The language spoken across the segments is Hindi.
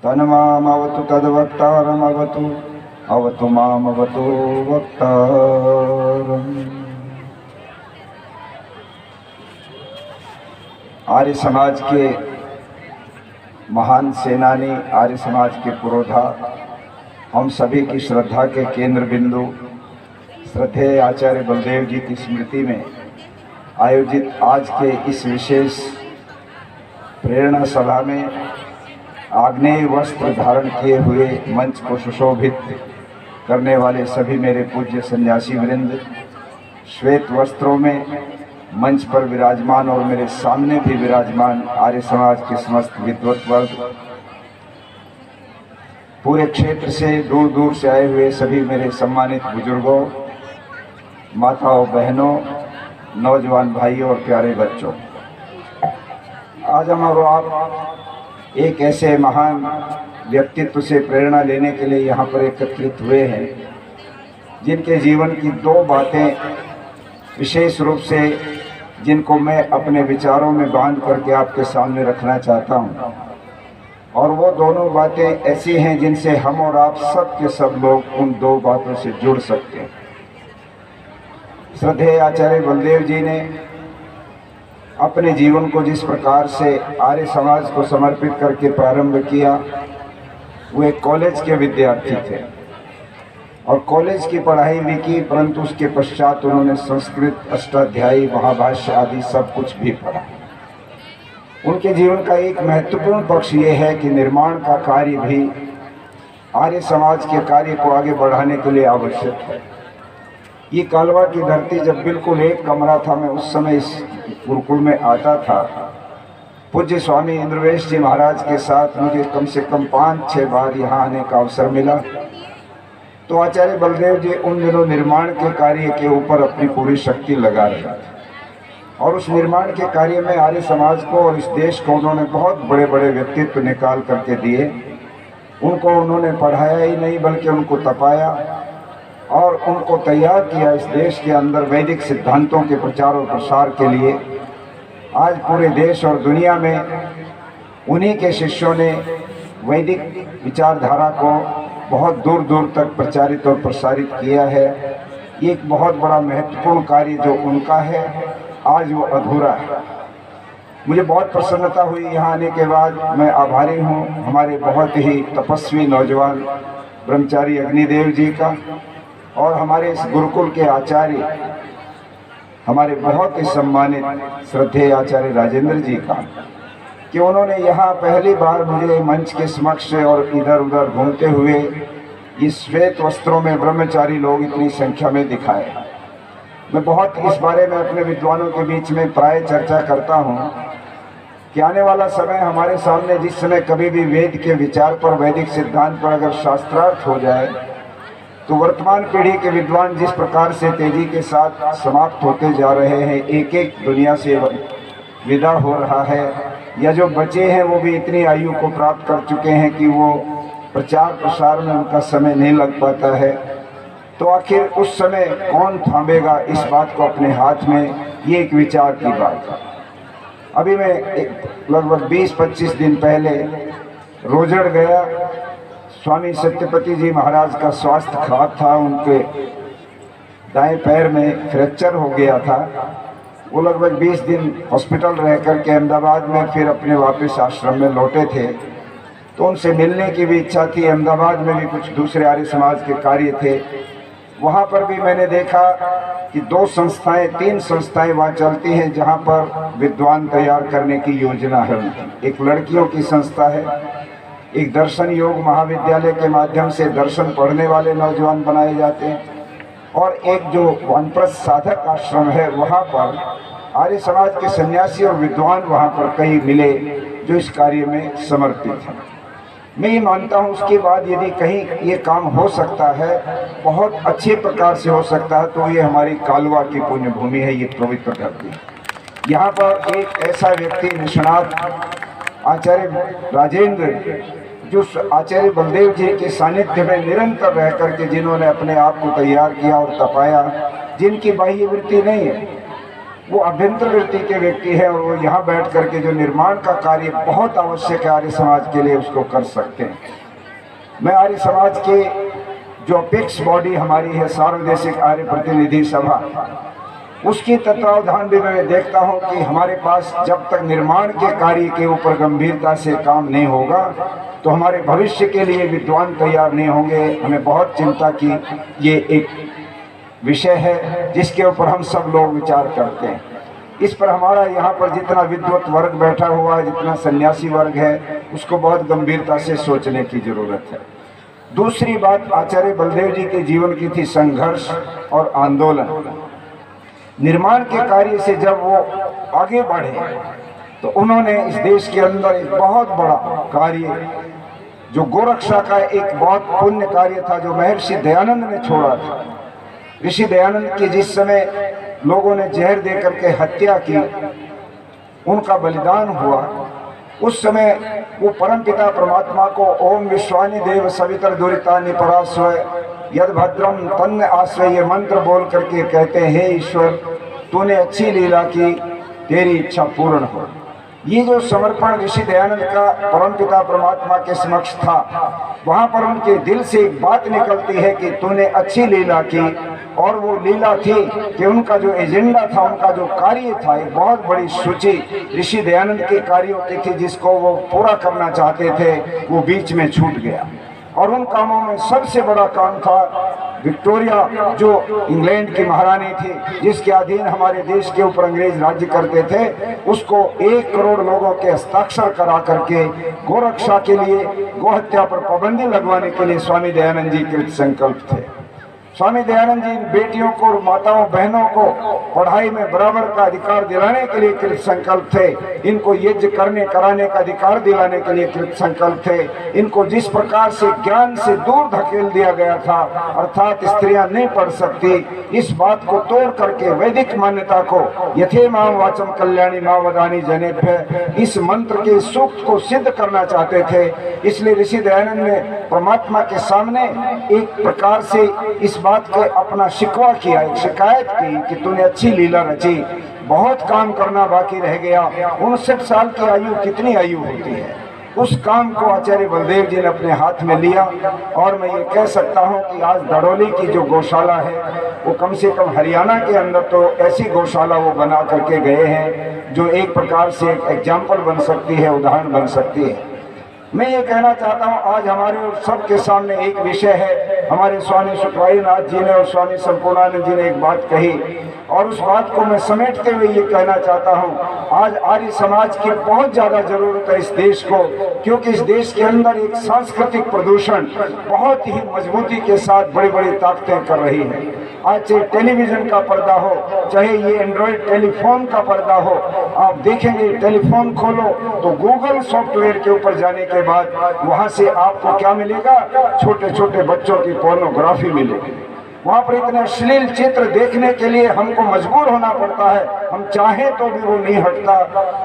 तन्मामवतु तद्वक्तारमवतु अवतु मामवतु वक्तारम्। आर्य समाज के महान सेनानी, आर्य समाज के पुरोधा, हम सभी की श्रद्धा के केंद्र बिंदु श्रद्धेय आचार्य बलदेव जी की स्मृति में आयोजित आज के इस विशेष प्रेरणा सभा में आग्नेय वस्त्र धारण किए हुए मंच को सुशोभित करने वाले सभी मेरे पूज्य सन्यासी वृंद, श्वेत वस्त्रों में मंच पर विराजमान और मेरे सामने भी विराजमान आर्य समाज के समस्त विद्वत वर्ग, पूरे क्षेत्र से दूर दूर से आए हुए सभी मेरे सम्मानित बुजुर्गों, माताओं, बहनों, नौजवान भाइयों और प्यारे बच्चों, आज हम और आप एक ऐसे महान व्यक्तित्व से प्रेरणा लेने के लिए यहाँ पर एकत्रित हुए हैं, जिनके जीवन की दो बातें विशेष रूप से जिनको मैं अपने विचारों में बांध करके आपके सामने रखना चाहता हूँ। और वो दोनों बातें ऐसी हैं जिनसे हम और आप सब के सब लोग उन दो बातों से जुड़ सकते हैं। श्रद्धेय आचार्य बलदेव जी ने अपने जीवन को जिस प्रकार से आर्य समाज को समर्पित करके प्रारंभ किया, वो एक कॉलेज के विद्यार्थी थे और कॉलेज की पढ़ाई भी की, परंतु उसके पश्चात उन्होंने संस्कृत, अष्टाध्यायी, महाभाष्य आदि सब कुछ भी पढ़ा। उनके जीवन का एक महत्वपूर्ण पक्ष ये है कि निर्माण का कार्य भी आर्य समाज के कार्य को आगे बढ़ाने के लिए आवश्यक है। ये कालवा की धरती जब बिल्कुल एक कमरा था, मैं उस समय इस गुरुकुल में आता था। पूज्य स्वामी इंद्रवेश जी महाराज के साथ मुझे कम से कम 5-6 बार यहाँ आने का अवसर मिला। तो आचार्य बलदेव जी उन दिनों निर्माण के कार्य के ऊपर अपनी पूरी शक्ति लगा रहे थे और उस निर्माण के कार्य में आर्य समाज को और इस देश को उन्होंने बहुत बड़े बड़े व्यक्तित्व निकाल करके दिए। उनको उन्होंने पढ़ाया ही नहीं बल्कि उनको तपाया और उनको तैयार किया इस देश के अंदर वैदिक सिद्धांतों के प्रचार और प्रसार के लिए। आज पूरे देश और दुनिया में उन्हीं के शिष्यों ने वैदिक विचारधारा को बहुत दूर दूर तक प्रचारित और प्रसारित किया है। ये एक बहुत बड़ा महत्वपूर्ण कार्य जो उनका है, आज वो अधूरा है। मुझे बहुत प्रसन्नता हुई यहाँ आने के बाद। मैं आभारी हूँ हमारे बहुत ही तपस्वी नौजवान ब्रह्मचारी अग्निदेव जी का और हमारे इस गुरुकुल के आचार्य, हमारे बहुत ही सम्मानित श्रद्धेय आचार्य राजेंद्र जी का, कि उन्होंने यहाँ पहली बार मुझे मंच के समक्ष और इधर उधर घूमते हुए इस श्वेत वस्त्रों में ब्रह्मचारी लोग इतनी संख्या में दिखाए। मैं बहुत इस बारे में अपने विद्वानों के बीच में प्राय चर्चा करता हूँ कि आने वाला समय हमारे सामने, जिस समय कभी भी वेद के विचार पर, वैदिक सिद्धांत पर अगर शास्त्रार्थ हो जाए, तो वर्तमान पीढ़ी के विद्वान जिस प्रकार से तेजी के साथ समाप्त होते जा रहे हैं, एक एक दुनिया से विदा हो रहा है, या जो बचे हैं वो भी इतनी आयु को प्राप्त कर चुके हैं कि वो प्रचार प्रसार में उनका समय नहीं लग पाता है, तो आखिर उस समय कौन थामेगा इस बात को अपने हाथ में, ये एक विचार की बात है। अभी मैं लगभग 20-25 दिन पहले रोजड़ गया। स्वामी सत्यपति जी महाराज का स्वास्थ्य खराब था, उनके दाएं पैर में फ्रैक्चर हो गया था। वो लगभग 20 दिन हॉस्पिटल रह कर के अहमदाबाद में फिर अपने वापस आश्रम में लौटे थे। तो उनसे मिलने की भी इच्छा थी। अहमदाबाद में भी कुछ दूसरे आर्य समाज के कार्य थे, वहाँ पर भी मैंने देखा कि 2 संस्थाएं 3 संस्थाएं वहाँ चलती हैं जहाँ पर विद्वान तैयार करने की योजना है उनकी। एक लड़कियों की संस्था है, एक दर्शन योग महाविद्यालय के माध्यम से दर्शन पढ़ने वाले नौजवान बनाए जाते हैं, और एक जो वानप्रस्थ साधक आश्रम है, वहाँ पर आर्य समाज के सन्यासी और विद्वान वहाँ पर कई मिले जो इस कार्य में समर्पित हैं। मैं ये मानता हूँ उसके बाद यदि कहीं ये काम हो सकता है, बहुत अच्छे प्रकार से हो सकता है, तो ये हमारी कालवा की पुण्य भूमि है, ये पवित्र धरती। यहाँ पर एक ऐसा व्यक्ति निष्णात आचार्य राजेंद्र, जो आचार्य बलदेव जी के सानिध्य में निरंतर रह करके जिन्होंने अपने आप को तैयार किया और तपाया, जिनकी बाह्य वृत्ति नहीं है, वो अभ्यंतर वृत्ति के व्यक्ति है और वो यहाँ बैठ करके जो निर्माण का कार्य बहुत आवश्यक है आर्य समाज के लिए, उसको कर सकते हैं। मैं आर्य समाज के जो अपेक्स बॉडी हमारी है सार्वदेशिक आर्य प्रतिनिधि सभा, उसकी तत्वावधान भी मैं देखता हूं कि हमारे पास जब तक निर्माण के कार्य के ऊपर गंभीरता से काम नहीं होगा तो हमारे भविष्य के लिए विद्वान तैयार नहीं होंगे। हमें बहुत चिंता की ये एक विषय है जिसके ऊपर हम सब लोग विचार करते हैं। इस पर हमारा यहाँ पर जितना विद्वत वर्ग बैठा हुआ है, जितना सन्यासी वर्ग है, उसको बहुत गंभीरता से सोचने की जरूरत है। दूसरी बात आचार्य बलदेव जी के जीवन की थी संघर्ष और आंदोलन। निर्माण के कार्य से जब वो आगे बढ़े तो उन्होंने इस देश के अंदर एक बहुत बड़ा कार्य, जो गोरक्षा का एक बहुत पुण्य कार्य था, जो महर्षि दयानंद ने छोड़ा था। ऋषि दयानंद की जिस समय लोगों ने जहर दे करके हत्या की, उनका बलिदान हुआ, उस समय वो परमपिता परमात्मा को ओम विश्वानि देव सवितर दुरितानि परास्व यद भद्रम तन्न आश्रय, ये मंत्र बोल करके कहते हैं, हे ईश्वर तूने अच्छी लीला की, तेरी इच्छा पूर्ण हो। ये जो समर्पण ऋषि दयानंद का परमपिता परमात्मा के समक्ष था, वहाँ पर उनके दिल से एक बात निकलती है कि तूने अच्छी लीला की। और वो लीला थी कि उनका जो एजेंडा था, उनका जो कार्य था, एक बहुत बड़ी सूची ऋषि दयानंद के कार्यों की थी जिसको वो पूरा करना चाहते थे, वो बीच में छूट गया। और उन कामों में सबसे बड़ा काम था विक्टोरिया, जो इंग्लैंड की महारानी थी, जिसके अधीन हमारे देश के ऊपर अंग्रेज राज्य करते थे, उसको 1 करोड़ लोगों के हस्ताक्षर करा करके गोरक्षा के लिए, गोहत्या पर पाबंदी लगवाने के लिए स्वामी दयानंद जी कृत संकल्प थे। स्वामी दयानंद जी बेटियों को और माताओं बहनों को पढ़ाई में बराबर का अधिकार दिलाने के लिए कृत संकल्प थे। इनको यज्ञ करने कराने का अधिकार दिलाने के लिए कृत संकल्प थे। इनको जिस प्रकार से ज्ञान से दूर धकेल दिया गया था, अर्थात स्त्रियां नहीं पढ़ सकती, इस बात को तोड़ करके वैदिक मान्यता को यथे मां वाचम कल्याणी मां वदानी जनेभ्य, इस मंत्र के सूक्त को सिद्ध करना चाहते थे। इसलिए ऋषि दयानंद ने परमात्मा के सामने एक प्रकार से इस बात को अपना शिकवा किया, एक शिकायत की कि तूने अच्छी लीला रची, बहुत काम करना बाकी रह गया। 59 साल की आयु कितनी आयु होती है? उस काम को आचार्य बलदेव जी ने अपने हाथ में लिया। और मैं ये कह सकता हूँ कि आज दड़ोली की जो गौशाला है, वो कम से कम हरियाणा के अंदर तो ऐसी गौशाला वो बना करके गए हैं जो एक प्रकार से एक एग्जाम्पल बन सकती है, उदाहरण बन सकती है। मैं ये कहना चाहता हूँ, आज हमारे और सबके सामने एक विषय है। हमारे स्वामी सुखवाईनाथ जी ने और स्वामी संपूर्णानंद जी ने एक बात कही, और उस बात को मैं समेटते हुए ये कहना चाहता हूँ, आज आर्य समाज की बहुत ज़्यादा जरूरत है इस देश को, क्योंकि इस देश के अंदर एक सांस्कृतिक प्रदूषण बहुत ही मजबूती के साथ बड़ी बड़ी ताकतें कर रही है। आज चाहे टेलीविजन का पर्दा हो, चाहे ये एंड्रॉयड टेलीफोन का पर्दा हो, आप देखेंगे टेलीफोन खोलो तो गूगल सॉफ्टवेयर के ऊपर जाने के बाद वहाँ से आपको क्या मिलेगा? छोटे छोटे बच्चों की पोर्नोग्राफी मिलेगी। वहाँ पर इतने अश्लील चित्र देखने के लिए हमको मजबूर होना पड़ता है। हम चाहें तो भी वो नहीं हटता,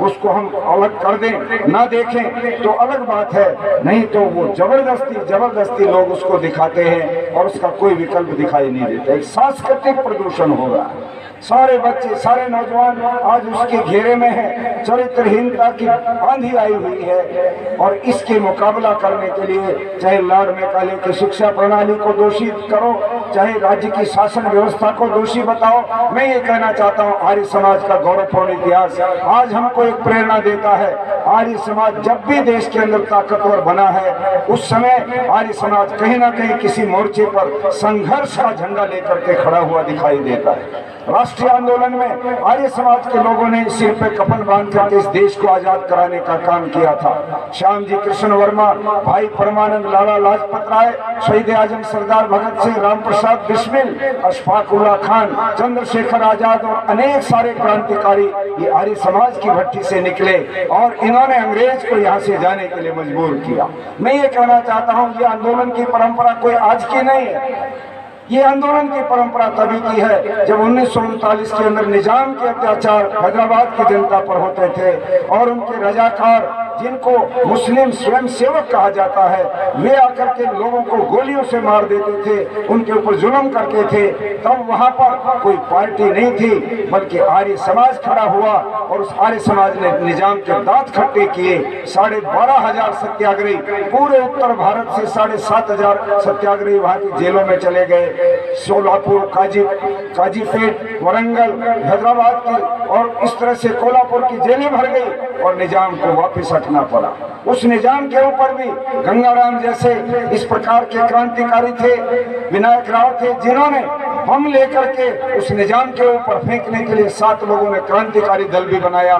उसको हम अलग कर दें, ना देखें तो अलग बात है, नहीं तो वो जबरदस्ती लोग उसको दिखाते हैं और उसका कोई विकल्प दिखाई नहीं देता। एक सांस्कृतिक प्रदूषण हो रहा है। सारे बच्चे, सारे नौजवान आज उसके घेरे में हैं। चरित्रहीनता की आंधी आई हुई है और इसके मुकाबला करने के लिए चाहे लॉर्ड मैकाले की शिक्षा प्रणाली को दोषी करो, चाहे राज्य की शासन व्यवस्था को दोषी बताओ, मैं ये कहना चाहता हूँ आर्य समाज का गौरवपूर्ण इतिहास आज हमको एक प्रेरणा देता है। आर्य समाज जब भी देश के अंदर ताकतवर बना है, उस समय आर्य समाज कहीं ना कहीं किसी मोर्चे पर संघर्ष का झंडा लेकर के खड़ा हुआ दिखाई देता है। राष्ट्रीय आंदोलन में आर्य समाज के लोगों ने सिर पे कफन बांध करके इस देश को आजाद कराने का काम किया था। श्याम जी कृष्ण वर्मा, भाई परमानंद, लाला लाजपत राय, शहीद आजम सरदार भगत सिंह, राम प्रसाद बिस्मिल, अशफाक उल्लाह खान, चंद्रशेखर आजाद और अनेक सारे क्रांतिकारी ये आर्य समाज की भट्टी से निकले और इन्होंने अंग्रेज को यहाँ से जाने के लिए मजबूर किया। मैं ये कहना चाहता हूँ, ये आंदोलन की परंपरा कोई आज की नहीं है। ये आंदोलन की परंपरा तभी की है जब 1939 के अंदर निजाम के अत्याचार हैदराबाद की जनता पर होते थे और उनके रजाकार जिनको मुस्लिम स्वयं सेवक कहा जाता है, वे आकर के लोगों को गोलियों से मार देते थे, उनके ऊपर जुल्म करते थे। तब वहां पर कोई पार्टी नहीं थी, बल्कि आर्य समाज खड़ा हुआ और उस आर्य समाज ने निजाम के दांत खट्टे किए। 12,500 सत्याग्रही, पूरे उत्तर भारत से 7,500 सत्याग्रही वहां की जेलों में चले गए। सोलापुर, काजीपेट, वरंगल, हैदराबाद की और इस तरह से कोल्हापुर की जेलें भर गई और निजाम को वापस हटना पड़ा। उस निजाम के ऊपर भी गंगाराम जैसे इस प्रकार के क्रांतिकारी थे, विनायक राव थे, जिन्होंने बम लेकर के उस निजाम के ऊपर फेंकने के लिए 7 लोगों ने क्रांतिकारी दल भी बनाया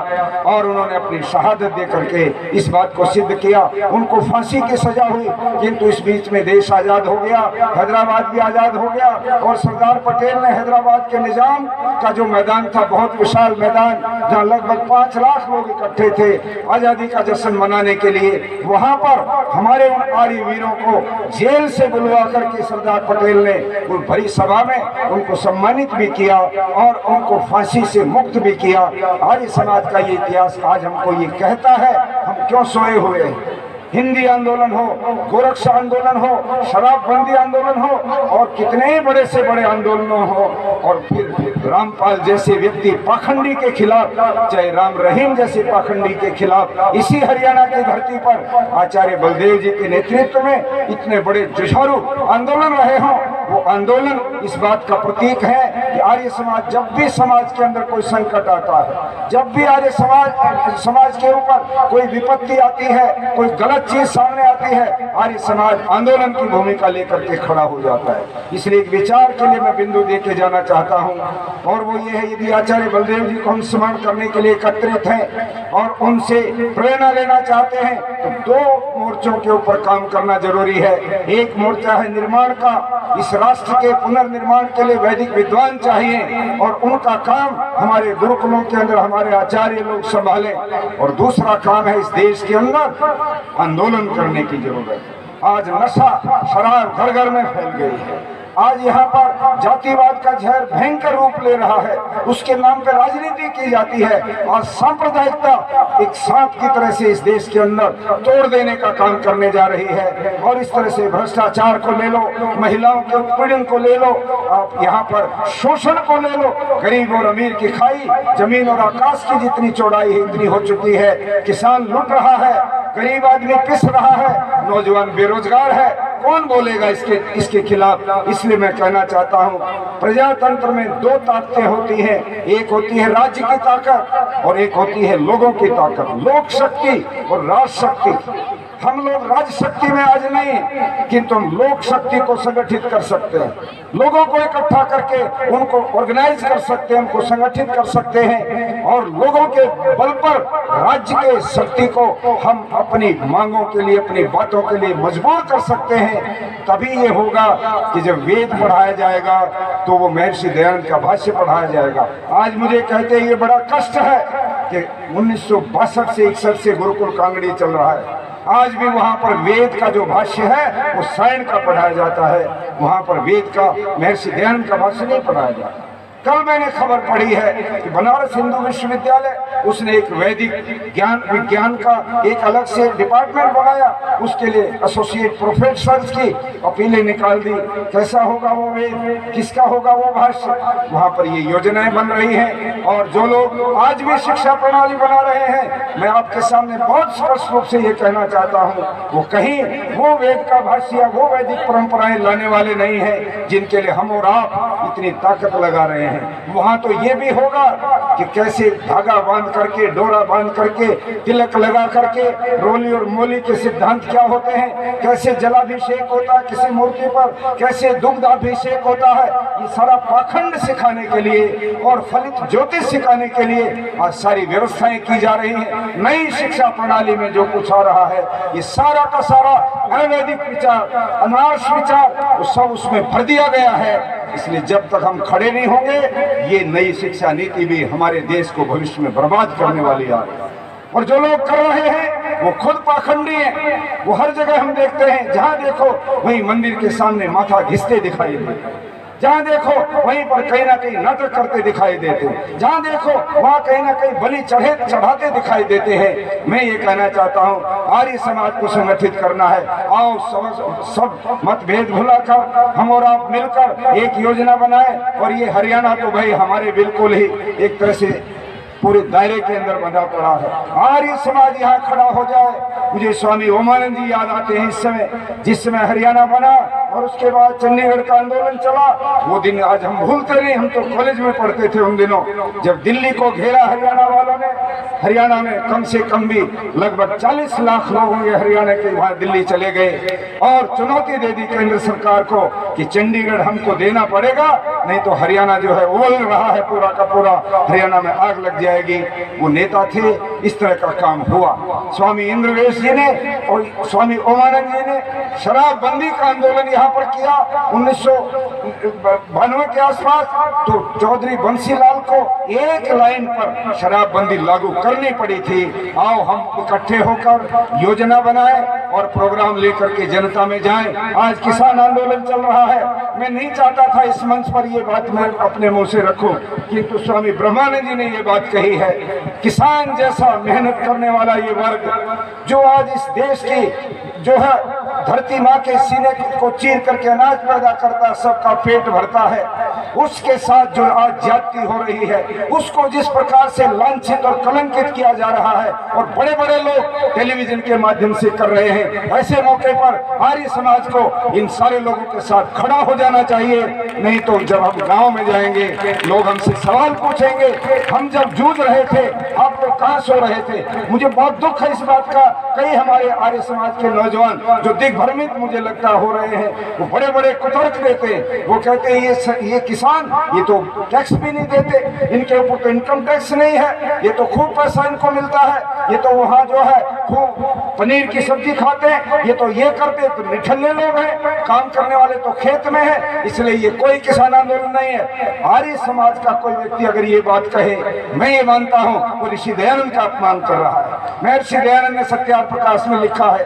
और उन्होंने अपनी शहादत दे करके इस बात को सिद्ध किया। उनको फांसी की सजा हुई, किंतु इस बीच में देश आजाद हो गया, हैदराबाद भी आजाद हो गया और सरदार पटेल ने हैदराबाद के निजाम का जो मैदान था, बहुत विशाल मैदान जहाँ लगभग 5 लाख लोग इकट्ठे थे आजादी का जश्न मनाने के लिए, वहां पर हमारे उन आर्य वीरों को जेल से बुलवा करके सरदार पटेल ने उन भरी सभा में उनको सम्मानित भी किया और उनको फांसी से मुक्त भी किया। आर्य समाज का ये इतिहास आज हमको ये कहता है हम क्यों सोए हुए हैं। हिंदी आंदोलन हो, गोरक्षा आंदोलन हो, शराबबंदी आंदोलन हो और कितने बड़े से बड़े आंदोलन हो, और फिर रामपाल जैसे व्यक्ति पाखंडी के खिलाफ, चाहे राम रहीम जैसे पाखंडी के खिलाफ इसी हरियाणा की धरती पर आचार्य बलदेव जी के नेतृत्व में इतने बड़े जुझारू आंदोलन रहे हों, वो आंदोलन इस बात का प्रतीक है कि आर्य समाज, जब भी समाज के अंदर कोई संकट आता है, जब भी आर्य समाज के ऊपर कोई विपत्ति आती है, कोई गलत चीज सामने आती है, आर्य समाज आंदोलन की भूमिका लेकर के खड़ा हो जाता है। इसलिए एक विचार के लिए मैं बिंदु दे के जाना चाहता हूं, और वो ये है, यदि आचार्य बलदेव जी को हम स्मरण करने के लिए एकत्रित हैं और उनसे प्रेरणा लेना चाहते हैं, तो 2 मोर्चों के ऊपर काम करना जरूरी है। एक मोर्चा है निर्माण का, इस राष्ट्र के पुनर्निर्माण के लिए वैदिक विद्वान चाहिए और उनका काम हमारे गुरुकुलों के अंदर हमारे आचार्य लोग संभालें, और दूसरा काम है इस देश के अंदर आंदोलन करने की जरूरत है। आज नशा शराब घर घर में फैल गई है, आज यहाँ पर जातिवाद का जहर भयंकर रूप ले रहा है, उसके नाम पर राजनीति की जाती है और सांप्रदायिकता एक सांप की तरह से इस देश के अंदर तोड़ देने का काम करने जा रही है। और इस तरह से भ्रष्टाचार को ले लो, महिलाओं के उत्पीड़न को ले लो, आप यहाँ पर शोषण को ले लो, गरीब और अमीर की खाई जमीन और आकाश की जितनी चौड़ाई है इतनी हो चुकी है। किसान लुट रहा है, गरीब आदमी पिस रहा है, नौजवान बेरोजगार है, कौन बोलेगा इसके खिलाफ। इसलिए मैं कहना चाहता हूं, प्रजातंत्र में 2 ताकतें होती हैं, एक होती है राज्य की ताकत और एक होती है लोगों की ताकत, लोक शक्ति और राज शक्ति। हम लोग राज शक्ति में आज नहीं, किंतु हम लोक शक्ति को संगठित कर सकते हैं, लोगों को इकट्ठा करके उनको ऑर्गेनाइज कर सकते हैं, उनको संगठित कर सकते हैं और लोगों के बल पर राज्य के शक्ति को हम अपनी मांगों के लिए, अपनी बातों के लिए मजबूर कर सकते हैं। तभी ये होगा कि जब वेद पढ़ाया जाएगा तो वो महर्षि दयानंद का भाष्य पढ़ाया जाएगा। आज मुझे कहते हैं ये बड़ा कष्ट है कि 1962 से 61 से गुरुकुल कांगड़ी चल रहा है, आज भी वहाँ पर वेद का जो भाष्य है वो सायण का पढ़ाया जाता है, वहाँ पर वेद का महर्षि दयानंद का भाष्य नहीं पढ़ाया जाता। कल मैंने खबर पढ़ी है कि बनारस हिंदू विश्वविद्यालय उसने एक वैदिक ज्ञान विज्ञान का एक अलग से डिपार्टमेंट बनाया, उसके लिए एसोसिएट प्रोफेसर की अपीलें निकाल दी। कैसा होगा वो वेद, किसका होगा वो भाष्य, वहाँ पर ये योजनाएं बन रही हैं। और जो लोग आज भी शिक्षा प्रणाली बना रहे हैं, मैं आपके सामने बहुत स्पष्ट रूप से ये कहना चाहता हूँ, वो कहीं वो वेद का भाष्य या वो वैदिक परंपराएं लाने वाले नहीं हैं जिनके लिए हम और आप इतनी ताकत लगा रहे हैं। वहां तो ये भी होगा कि कैसे धागा बांध करके, डोरा बांध करके, तिलक लगा करके, रोली और मोली के सिद्धांत क्या होते हैं, कैसे जलाभिषेक होता है किसी मूर्ति पर, कैसे दुग्धाभिषेक होता है, ये सारा पाखंड सिखाने के लिए और फलित ज्योतिष सिखाने के लिए आज सारी व्यवस्थाएं की जा रही हैं। नई शिक्षा प्रणाली में जो कुछ आ रहा है ये सारा का सारा अवैधिक विचार, अनार्ष विचार, वो सब उसमें भर दिया गया है। इसलिए जब तक हम खड़े नहीं होंगे ये नई शिक्षा नीति भी हमारे देश को भविष्य में बर्बाद करने वाली है। और जो लोग कर रहे हैं वो खुद पाखंडी हैं, वो हर जगह हम देखते हैं, जहां देखो वही मंदिर के सामने माथा घिसते दिखाई देते, जहाँ देखो वहीं पर कहीं ना कहीं नाटक करते दिखाई देते हैं, जहाँ देखो वहाँ कहीं ना कहीं बलि चढ़ाते दिखाई देते हैं। मैं ये कहना चाहता हूँ आर्य समाज को संगठित करना है। आओ सब मतभेद भुलाकर हम और आप मिलकर एक योजना बनाए। और ये हरियाणा तो भाई हमारे बिल्कुल ही एक तरह से पूरे दायरे के अंदर बंधा पड़ा है। आर्य समाज यहाँ खड़ा हो जाए। मुझे स्वामी ओमानंद जी याद आते हैं इस समय, जिस समय हरियाणा बना और उसके बाद चंडीगढ़ का आंदोलन चला। वो दिन आज हम भूलते नहीं, हम तो कॉलेज में पढ़ते थे उन दिनों, जब दिल्ली को घेरा हरियाणा वालों ने। हरियाणा में कम से कम भी लगभग 40 लाख लोग होंगे हरियाणा के, वहां दिल्ली चले गए और चुनौती दे दी केंद्र सरकार को कि चंडीगढ़ हमको देना पड़ेगा, नहीं तो हरियाणा जो है उबल रहा है पूरा का पूरा, हरियाणा में आग लग जाएगी। वो नेता थे, इस तरह का काम हुआ। स्वामी इंद्रवेश जी ने और स्वामी ओमानंद जी ने शराबबंदी का आंदोलन यहाँ पर किया 1992 के आसपास। तो चौधरी बंसीलाल को एक लाइन पर शराबबंदी लागू करनी पड़ी थी। आओ हम इकट्ठे होकर योजना बनाए और प्रोग्राम लेकर के जनता में जाएं। आज किसान आंदोलन चल रहा है। मैं नहीं चाहता था इस मंच पर ये बात मैं अपने मुंह से रखूं, किंतु स्वामी ब्रह्मानंद जी ने ये बात कही है। किसान जैसा मेहनत करने वाला ये वर्ग जो आज इस देश की जो है धरती माँ के सीने को चीर करके अनाज पैदा करता, सबका पेट भरता है, उसके साथ जो आज ज्यादती हो रही है, उसको जिस प्रकार से लांछित और कलंकित किया जा रहा है और बड़े बड़े लोग टेलीविजन के माध्यम से कर रहे हैं, ऐसे मौके पर आर्य समाज को इन सारे लोगों के साथ खड़ा हो जाना चाहिए। नहीं तो जब हम गांव में जाएंगे लोग हमसे सवाल पूछेंगे, हम जब जूझ रहे थे आप तो कहाँ सो रहे थे। मुझे बहुत दुख है इस बात का। कई हमारे आर्य समाज के नौजवान जो दिग्भ्रमित मुझे लगता हो रहे हैं, वो बड़े बड़े कुतर्क देते हैं। वो कहते हैं ये किसान ये तो टैक्स भी नहीं देते, इनके ऊपर तो इनकम टैक्स नहीं है, ये तो खूब पैसा इनको मिलता है, ये तो वहाँ जो है खूब पनीर की सब्जी खाते हैं, ये तो ये करते तो निठल्ले लोग हैं, काम करने वाले तो खेत में है, इसलिए ये कोई किसान आंदोलन नहीं है। आर्य समाज का कोई व्यक्ति अगर ये बात कहे, मैं ये मानता हूँ वो ऋषि दयानंद का अपमान कर रहा है। महर्षि दयानंद ने सत्यार्थ प्रकाश में लिखा है,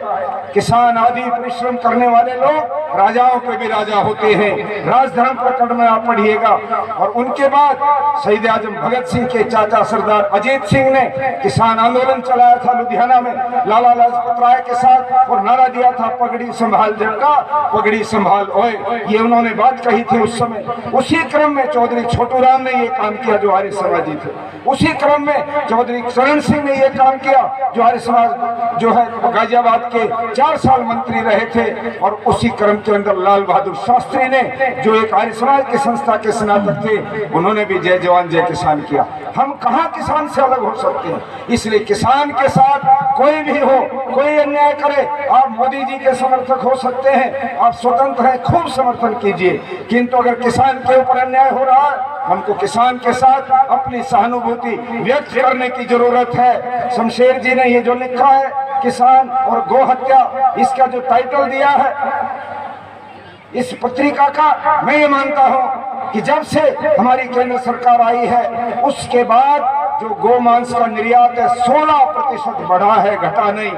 किसान आदि परिश्रम करने वाले लोग राजाओं के भी राजा होते हैं। राजधर्म प्रकरण में आप पढ़िएगा। और उनके बाद शहीद आजम भगत सिंह के चाचा सरदार अजीत सिंह ने किसान आंदोलन चलाया था लुधियाना में लाला लाजपत राय के साथ, और नारा दिया था पगड़ी संभाल जट्टा पगड़ी संभाल ओए। ये उन्होंने बात कही थी उस समय। उसी क्रम में चौधरी छोटू राम ने ये काम किया जो आर्य समाजी थे। उसी क्रम में चौधरी चरण सिंह ने ये काम किया जो आर्य समाज जो है गाजियाबाद के 4 साल मंत्री रहे थे। और उसी क्रम के अंदर लाल बहादुर शास्त्री ने जो एक आर्य समाज की संस्था के स्नातक थे, उन्होंने भी जय जवान जय किसान किया। हम कहाँ किसान से अलग हो सकते हैं। इसलिए किसान के साथ कोई भी हो, कोई अन्याय करे, आप मोदी जी के समर्थक हो सकते हैं, आप स्वतंत्र हैं, खूब समर्थन कीजिए, किंतु अगर किसान के ऊपर अन्याय हो रहा है, हमको किसान के साथ अपनी सहानुभूति व्यक्त करने की जरूरत है। शमशेर जी ने ये जो लिखा है किसान और गो हत्या, इसका जो टाइटल दिया है इस पत्रिका का, मैं ये मानता हूं कि जब से हमारी केंद्र सरकार आई है उसके बाद जो गोमांस का निर्यात है 16% बढ़ा है, घटा नहीं।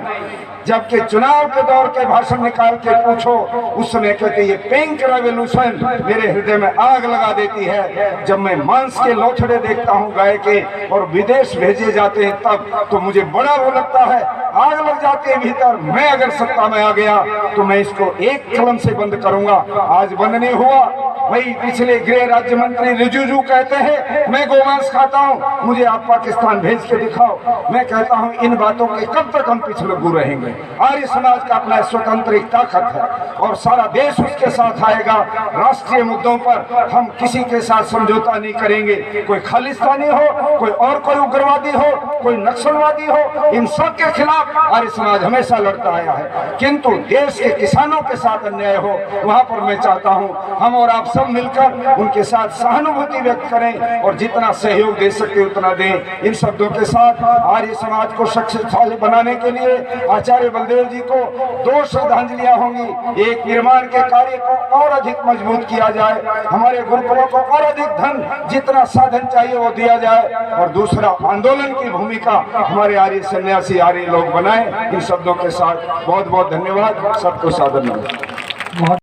जबकि चुनाव के दौर के भाषण निकाल के पूछो, उस समय कहते ये पिंक रेवोल्यूशन मेरे हृदय में आग लगा देती है। जब मैं मांस के लोथड़े देखता हूँ गाय के और विदेश भेजे जाते हैं तब तो मुझे बड़ा वो लगता है, आग लग जाती है भीतर। मैं अगर सत्ता में आ गया तो मैं इसको एक कलम से बंद करूंगा। आज बंद नहीं हुआ। वही पिछले गृह राज्य मंत्री रिजिजू कहते हैं मैं गोमांस खाता हूँ, मुझे आप पाकिस्तान भेज के दिखाओ। मैं कहता हूँ इन बातों के कब तक हम पिछले रहेंगे। आर्य समाज का अपना स्वतंत्र एक ताकत है और सारा देश उसके साथ आएगा। राष्ट्रीय मुद्दों पर हम किसी के साथ समझौता नहीं करेंगे। कोई खालिस्तानी हो, कोई और कोई उग्रवादी हो, कोई नक्सलवादी हो, इन सब के खिलाफ आर्य समाज हमेशा लड़ता आया है। किंतु देश के किसानों के साथ अन्याय हो, वहां पर मैं चाहता हूं हम और आप सब मिलकर उनके साथ सहानुभूति व्यक्त करें और जितना सहयोग दे सकते उतना दें। इन शब्दों के साथ आर्य समाज को शक्तिशाली बनाने के लिए आचार्य बलदेव जी को 2 श्रद्धांजलियां होंगी। एक, निर्माण के कार्य को और अधिक मजबूत किया जाए, हमारे गुरुकुलों को और अधिक धन जितना साधन चाहिए वो दिया जाए, और दूसरा आंदोलन की भूमिका हमारे आर्य सन्यासी आर्य लोग बनाए। इन शब्दों के साथ बहुत बहुत धन्यवाद। सबको सादर नमस्कार।